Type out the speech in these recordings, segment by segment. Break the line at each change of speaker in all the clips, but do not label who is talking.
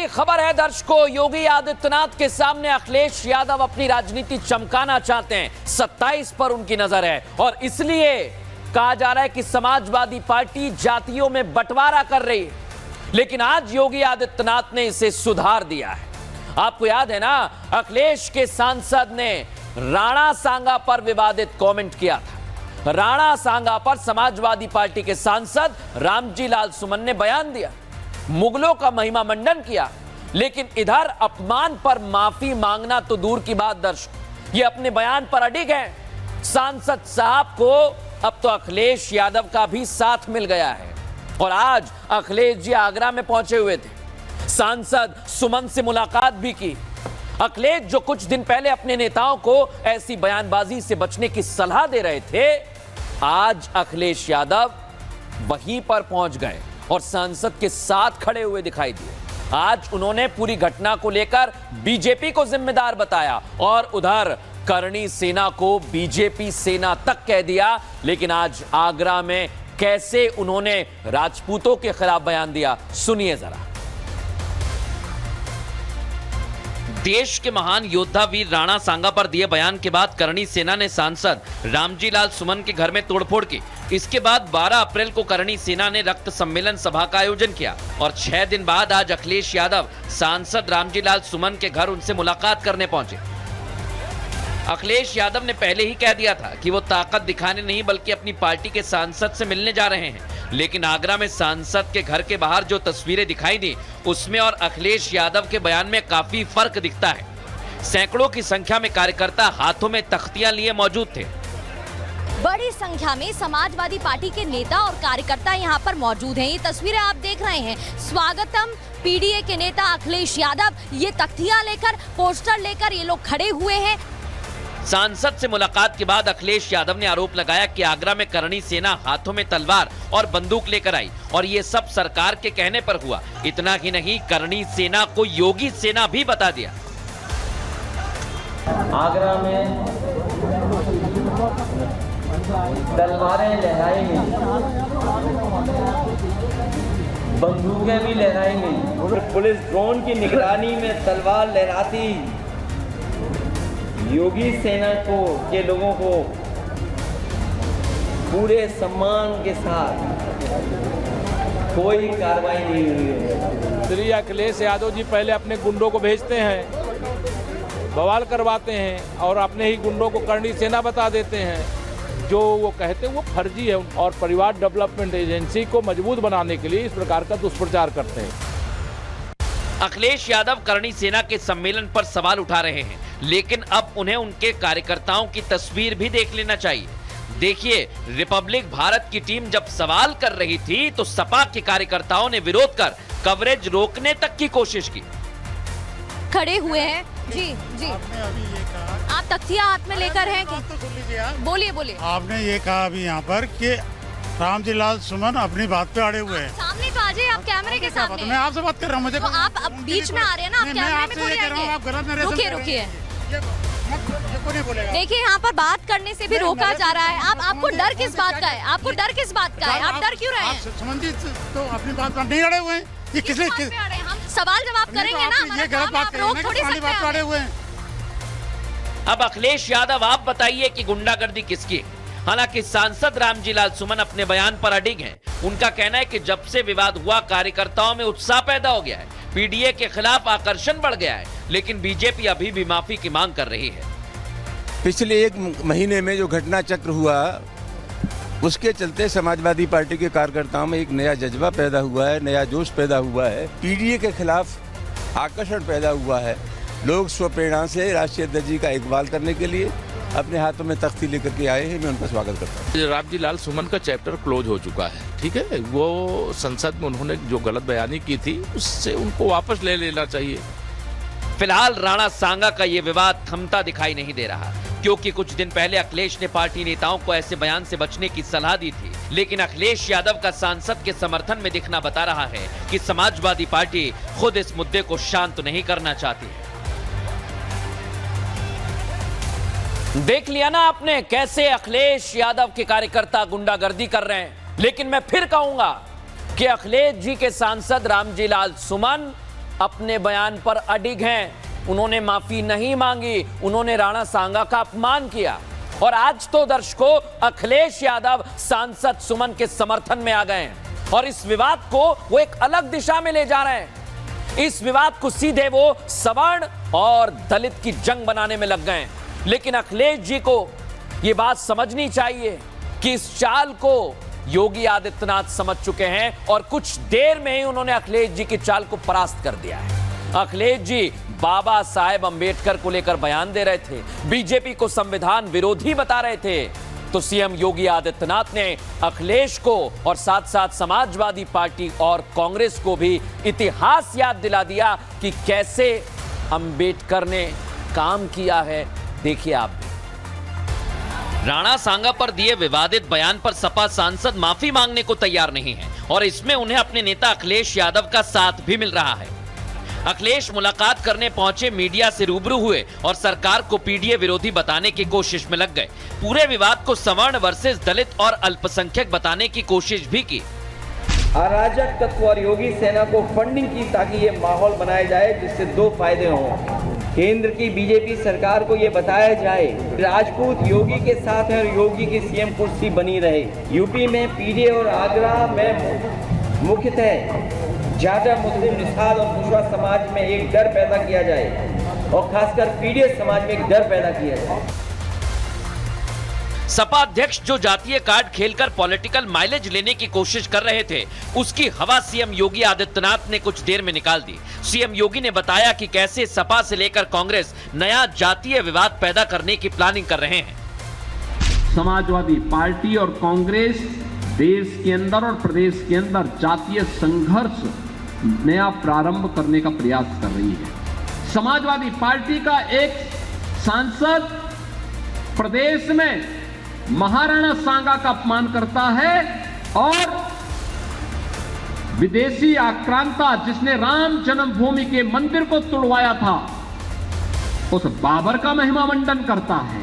बड़ी खबर है दर्शकों, योगी आदित्यनाथ के सामने अखिलेश यादव अपनी राजनीति चमकाना चाहते हैं। 27 पर उनकी नजर है और इसलिए कहा जा रहा है कि समाजवादी पार्टी जातियों में बंटवारा कर रही है, लेकिन आज योगी आदित्यनाथ ने इसे सुधार दिया है। आपको याद है ना, अखिलेश के सांसद ने राणा सांगा पर विवादित कमेंट किया था। राणा सांगा पर समाजवादी पार्टी के सांसद रामजी लाल सुमन ने बयान दिया, मुगलों का महिमा मंडन किया, लेकिन इधर अपमान पर माफी मांगना तो दूर की बात दर्शक, ये अपने बयान पर अडिग है। सांसद साहब को अब तो अखिलेश यादव का भी साथ मिल गया है और आज अखिलेश जी आगरा में पहुंचे हुए थे, सांसद सुमन से मुलाकात भी की। अखिलेश जो कुछ दिन पहले अपने नेताओं को ऐसी बयानबाजी से बचने की सलाह दे रहे थे, आज अखिलेश यादव वहीं पर पहुंच गए और सांसद के साथ खड़े हुए दिखाई दिए। आज उन्होंने पूरी घटना को लेकर बीजेपी को जिम्मेदार बताया और उधर करणी सेना को बीजेपी सेना तक कह दिया। लेकिन आज आगरा में कैसे उन्होंने राजपूतों के खिलाफ बयान दिया, सुनिए जरा। देश के महान योद्धा वीर राणा सांगा पर दिए बयान के बाद करणी सेना ने सांसद रामजी लाल सुमन के घर में तोड़फोड़ की। इसके बाद 12 अप्रैल को करणी सेना ने रक्त सम्मेलन सभा का आयोजन किया और 6 दिन बाद आज अखिलेश यादव सांसद रामजी लाल सुमन के घर उनसे मुलाकात करने पहुंचे। अखिलेश यादव ने पहले ही कह दिया था कि वो ताकत दिखाने नहीं बल्कि अपनी पार्टी के सांसद से मिलने जा रहे हैं, लेकिन आगरा में सांसद के घर के बाहर जो तस्वीरें दिखाई दी उसमें और अखिलेश यादव के बयान में काफी फर्क दिखता है। सैकड़ों की संख्या में कार्यकर्ता हाथों में तख्तियां लिए मौजूद थे।
बड़ी संख्या में समाजवादी पार्टी के नेता और कार्यकर्ता यहां पर मौजूद हैं। ये तस्वीरें आप देख रहे हैं, स्वागतम पीडीए के नेता अखिलेश यादव ये तख्तियां लेकर, पोस्टर लेकर ये लोग खड़े हुए हैं।
सांसद से मुलाकात के बाद अखिलेश यादव ने आरोप लगाया कि आगरा में करणी सेना हाथों में तलवार और बंदूक लेकर आई और ये सब सरकार के कहने पर हुआ। इतना ही नहीं, करणी सेना को योगी सेना भी बता दिया।
आगरा में तलवारें लहराएंगी, बंदूकें भी लहराएंगी, पुलिस ड्रोन की निगरानी में तलवार लहराती योगी सेना को के लोगों को पूरे सम्मान के साथ कोई कार्रवाई नहीं हुई है।
श्री अखिलेश यादव जी पहले अपने गुंडों को भेजते हैं, बवाल करवाते हैं और अपने ही गुंडों को करणी सेना बता देते हैं। जो वो कहते हैं वो फर्जी है और परिवार डेवलपमेंट एजेंसी को मजबूत बनाने के लिए इस प्रकार का दुष्प्रचार करते हैं।
अखिलेश यादव करणी सेना के सम्मेलन पर सवाल उठा रहे हैं, लेकिन अब उन्हें उनके कार्यकर्ताओं की तस्वीर भी देख लेना चाहिए। देखिए, रिपब्लिक भारत की टीम जब सवाल कर रही थी तो सपा के कार्यकर्ताओं ने विरोध कर कवरेज रोकने तक की कोशिश की।
खड़े हुए हैं जी जी,
अभी ये कहा,
आप तख्तियां हाथ में लेकर हैं कि
तो सुन लीजिए आप।
बोलिए बोलिए।
आपने ये कहा अभी यहाँ पर कि रामजी लाल सुमन अपनी बात पे अड़े हुए हैं।
सामने तो आ जाइए, आप कैमरे के सामने।
मैं आपसे बात कर रहा हूँ, मुझे
तो आप अब बीच में आ रहे हैं ना, आप कैमरे में थोड़ी आएंगे। रुकिए रुकिए, देखिए यहाँ पर बात करने से भी रोका जा रहा है। आपको डर किस बात का है? आपको डर किस बात का है? आप डर क्यों रहे हैं?
सुमन जी तो अपनी बात पर नहीं अड़े हुए हैं। ये किस लिए
हम सवाल जवाब करेंगे ना,
ये गलत बात
रोक थोड़ी सकते हैं।
अड़े हुए हैं।
अब अखिलेश यादव आप बताइए कि गुंडागर्दी किसकी है? हालांकि सांसद रामजी लाल सुमन अपने बयान पर अडिग हैं। उनका कहना है कि जब से विवाद हुआ कार्यकर्ताओं में उत्साह पैदा हो गया है, पीडीए के खिलाफ आकर्षण बढ़ गया है, लेकिन बीजेपी अभी भी माफी की मांग कर रही है।
पिछले 1 महीने में जो घटना चक्र हुआ उसके चलते समाजवादी पार्टी के कार्यकर्ताओं में एक नया जज्बा पैदा हुआ है, नया जोश पैदा हुआ है, पीडीए के खिलाफ आकर्षण पैदा हुआ है। लोग स्वप्रेरणा से राष्ट्रीय अध्यक्ष जी का इकबाल करने के लिए अपने हाथों में तख्ती लेकर के आए हैं। मैं उनका स्वागत करता हूँ।
रामजी लाल सुमन का चैप्टर क्लोज हो चुका है, ठीक है। वो संसद में उन्होंने जो गलत बयानी की थी उससे उनको वापस ले लेना चाहिए।
फिलहाल राणा सांगा का ये विवाद थमता दिखाई नहीं दे रहा, क्योंकि कुछ दिन पहले अखिलेश ने पार्टी नेताओं को ऐसे बयान से बचने की सलाह दी थी, लेकिन अखिलेश यादव का सांसद के समर्थन में दिखना बता रहा है कि समाजवादी पार्टी खुद इस मुद्दे को शांत नहीं करना चाहती है। देख लिया ना आपने कैसे अखिलेश यादव के कार्यकर्ता गुंडागर्दी कर रहे हैं, लेकिन मैं फिर कहूंगा कि अखिलेश जी के सांसद रामजी लाल सुमन अपने बयान पर अडिग हैं। उन्होंने माफी नहीं मांगी, उन्होंने राणा सांगा का अपमान किया और आज तो दर्शकों अखिलेश यादव सांसद सुमन के समर्थन में आ गए हैं और इस विवाद को वो एक अलग दिशा में ले जा रहे हैं। इस विवाद को सीधे वो सवर्ण और दलित की जंग बनाने में लग गए हैं। लेकिन अखिलेश जी को ये बात समझनी चाहिए कि इस चाल को योगी आदित्यनाथ समझ चुके हैं और कुछ देर में ही उन्होंने अखिलेश जी की चाल को परास्त कर दिया है। अखिलेश जी बाबा साहेब अंबेडकर को लेकर बयान दे रहे थे, बीजेपी को संविधान विरोधी बता रहे थे, तो सीएम योगी आदित्यनाथ ने अखिलेश को और साथ साथ समाजवादी पार्टी और कांग्रेस को भी इतिहास याद दिला दिया कि कैसे अंबेडकर ने काम किया है। देखिए आप भी। राणा सांगा पर दिए विवादित बयान पर सपा सांसद माफी मांगने को तैयार नहीं है और इसमें उन्हें अपने नेता अखिलेश यादव का साथ भी मिल रहा है। अखिलेश मुलाकात करने पहुंचे मीडिया से रूबरू हुए और सरकार को पीडीए विरोधी बताने की कोशिश में लग गए। पूरे विवाद को सवर्ण वर्सेस दलित और अल्पसंख्यक बताने की कोशिश भी की।
अराजक तत्व और योगी सेना को फंडिंग की ताकि ये माहौल बनाया जाए जिससे दो फायदे हों। केंद्र की बीजेपी सरकार को ये बताया जाए राजपूत योगी के साथ है और योगी की सीएम कुर्सी बनी रहे। यूपी में पीडीए और आगरा में मुख्यतः जाटा मुस्लिम निषाद और कुशवाहा समाज में एक डर पैदा किया जाए और खासकर पीडीए समाज में एक डर पैदा किया जाए।
सपा अध्यक्ष जो जातीय कार्ड खेलकर पॉलिटिकल माइलेज लेने की कोशिश कर रहे थे, उसकी हवा सीएम योगी आदित्यनाथ ने कुछ देर में निकाल दी। सीएम योगी ने बताया कि कैसे सपा से लेकर कांग्रेस नया जातीय विवाद पैदा करने की प्लानिंग कर रहे हैं।
समाजवादी पार्टी और कांग्रेस देश के अंदर और प्रदेश के अंदर जातीय संघर्ष नया प्रारंभ करने का प्रयास कर रही है। समाजवादी पार्टी का एक सांसद प्रदेश में महाराणा सांगा का अपमान करता है और विदेशी आक्रांता जिसने राम जन्मभूमि के मंदिर को तुड़वाया था उस बाबर का महिमा मंडन करता है।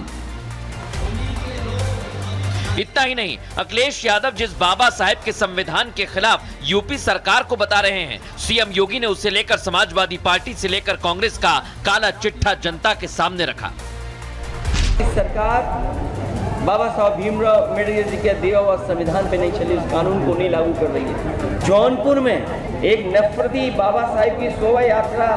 इतना ही नहीं, अखिलेश यादव जिस बाबा साहेब के संविधान के खिलाफ यूपी सरकार को बता रहे हैं, सीएम योगी ने उसे लेकर समाजवादी पार्टी से लेकर कांग्रेस का काला चिट्ठा जनता के सामने रखा।
सरकार बाबा साहब भीमराव अम्बेडकर जी के दिया हुआ संविधान पे नहीं चली, उस कानून को नहीं लागू कर रही है। जौनपुर में एक नफरती बाबा साहेब की शोभा यात्रा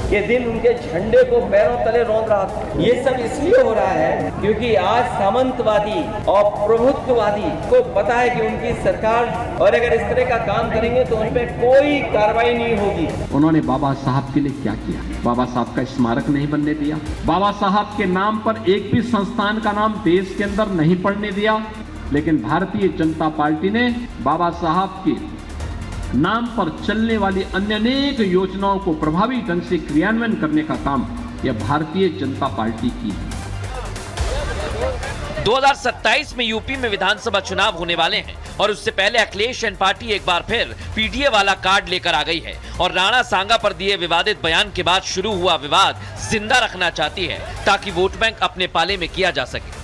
के दिन उनके झंडे को पैरों तले रौंद रहा था। ये सब इसलिए हो रहा है क्योंकि आज सामंतवादी और प्रभुत्ववादी को पता है कि उनकी सरकार और अगर इस तरह का काम करेंगे तो उन पर कोई कार्रवाई नहीं होगी।
उन्होंने बाबा साहब के लिए क्या किया? बाबा साहब का स्मारक नहीं बनने दिया, बाबा साहब के नाम पर एक भी संस्थान का नाम देश के अंदर नहीं पड़ने दिया। लेकिन भारतीय जनता पार्टी ने बाबा साहब के नाम पर चलने वाली अन्य अनेक योजनाओं को प्रभावी ढंग से क्रियान्वयन करने का काम यह भारतीय जनता पार्टी की है।
2027 में यूपी में विधानसभा चुनाव होने वाले हैं और उससे पहले अखिलेश एंड पार्टी एक बार फिर पीडीए वाला कार्ड लेकर आ गई है और राणा सांगा पर दिए विवादित बयान के बाद शुरू हुआ विवाद जिंदा रखना चाहती है ताकि वोट बैंक अपने पाले में किया जा सके।